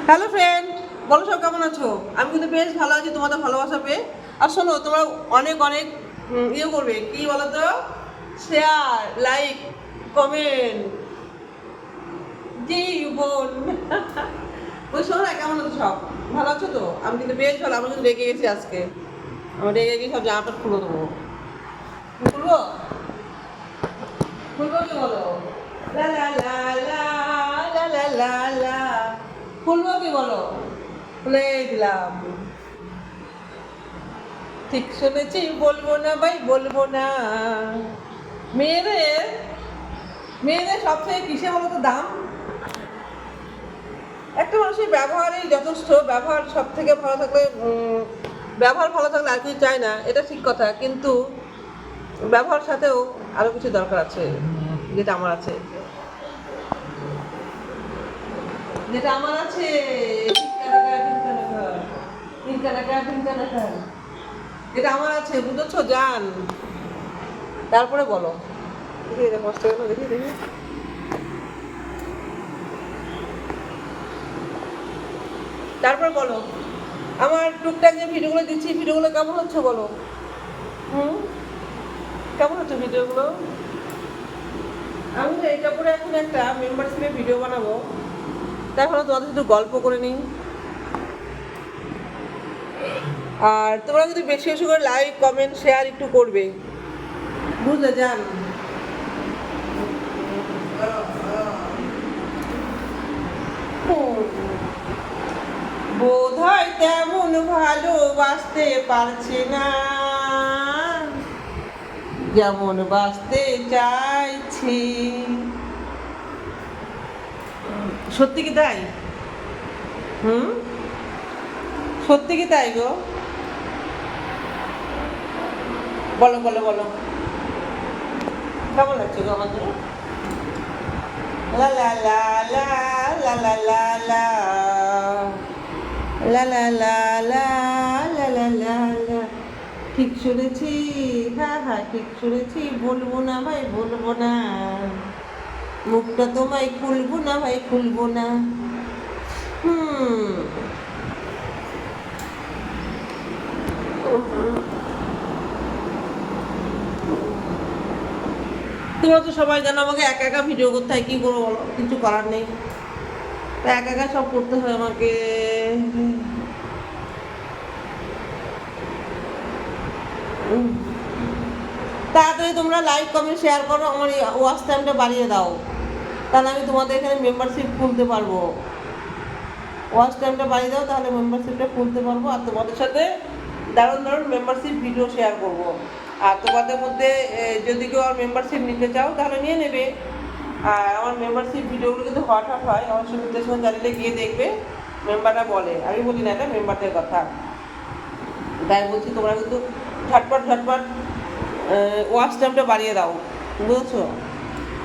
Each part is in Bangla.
হ্যালো ফ্রেন্ড, বলো সব কেমন আছো? আমি কিন্তু বেশ ভালো আছি তোমাদের ভালোবাসা পেয়ে। আর শোনো, তোমরা অনেক অনেক ইয়ে করবে, কি বলো তো, শেয়ার, লাইক, কমেন্ট। জি বোন। ওই শোনো না, কেমন আছো সব? ভালো আছো তো? আমি কিন্তু বেশ ভালো। আমি কিন্তু রেগে গেছি আজকে। আমি রেগে গিয়ে সব জামাটা খুলে দেবো। খুলবো? খুলবো কি বলো? লা লা লা লা লা লা লা লা। খুলবো কি বলো? খুলে দিলাম। ঠিক শুনেছি, বলবো না ভাই, বলবো না। মেয়েদের মেয়েদের সবথেকে কিসে বলো তো দাম? একটা মানুষের ব্যবহারেই যথেষ্ট। ব্যবহার সব থেকে ভালো থাকলে, ব্যবহার ভালো থাকলে আর কিছু চায় না, এটা ঠিক কথা। কিন্তু ব্যবহার সাথেও আরো কিছু দরকার আছে, যেটা আমার আছে, যেটা আমার আছে। যেটা আমার আছে, বুঝেছো জান? তারপরে বলো। দেখি এটা কষ্ট হলো, দেখি দেখি। তারপর বলো, আমার টুকটাক যে ভিডিওগুলো দিচ্ছি, ভিডিওগুলো কেমন হচ্ছে বলো? হুম, কেমন হচ্ছে ভিডিওগুলো? আমি তো এটা করে এখন একটা মেম্বারশিপে ভিডিও বানাবো। তারপরে তোমাদের একটু গল্প করে নিই। আর তোমরা যদি বেশি বেশি করে লাইক, কমেন্ট, শেয়ার একটু করবে, বুঝলে জান? বোধ হয় তেমন ভালোবাসতে পারছে না যেমন বাঁচতে চাইছি। সত্যি কি তাই? হুম, সত্যি কি তাই গো? বলো বলো বলো, কেমন লাগছে গো আমাকে? লা লা লা লা লা লা লা লা লা লা লা লা লা লা লা লা। ঠিক শুনেছি, হ্যাঁ হ্যাঁ ঠিক শুনেছি, বলবো না ভাই, বলবো না। মুখটা তোমায় খুলবো না ভাই, খুলবো না। হুম। তোমরা তো সবাই জানো আমাকে একা একা ভিডিও করতে হয়, কি করবো বলো? কিছু করার নেই, তা একা একা সব করতে হয় আমাকে। তাড়াতাড়ি তোমরা লাইক, কমেন্ট, শেয়ার করো, আমার ওয়াচ টাইমটা বাড়িয়ে দাও, তাহলে আমি তোমাদের এখানে মেম্বারশিপ খুলতে পারবো। ওয়াচ টাইমটা বাড়িয়ে দাও, তাহলে মেম্বারশিপটা খুলতে পারবো, আর তোমাদের সাথে দারুণ দারুণ মেম্বারশিপ ভিডিও শেয়ার করব। আর তোমাদের মধ্যে যদি কেউ আর মেম্বারশিপ নিতে চাও তাহলে নিয়ে নেবে। আর আমার মেম্বারশিপ ভিডিওগুলো কিন্তু হঠাৎ হয়, আমার সুবিধা চ্যানেলে গিয়ে দেখবে। মেম্বাররা বলে, আমি বলি না, এটা মেম্বারদের কথা। তাই বলছি, তোমরা কিন্তু ঝটপট ঝটপট ওয়াচ টাইমটা বাড়িয়ে দাও, বুঝেছো?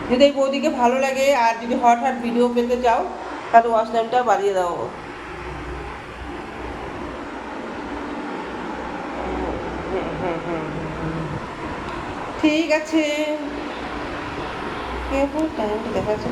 যদি এই বৌদিকে ভালো লাগে আর যদি হঠাৎ ভিডিও পেতে চাও, তাহলে ওয়াচ টাইমটা বাড়িয়ে দাও। ঠিক আছে। টাইমটা দেখা যাচ্ছে।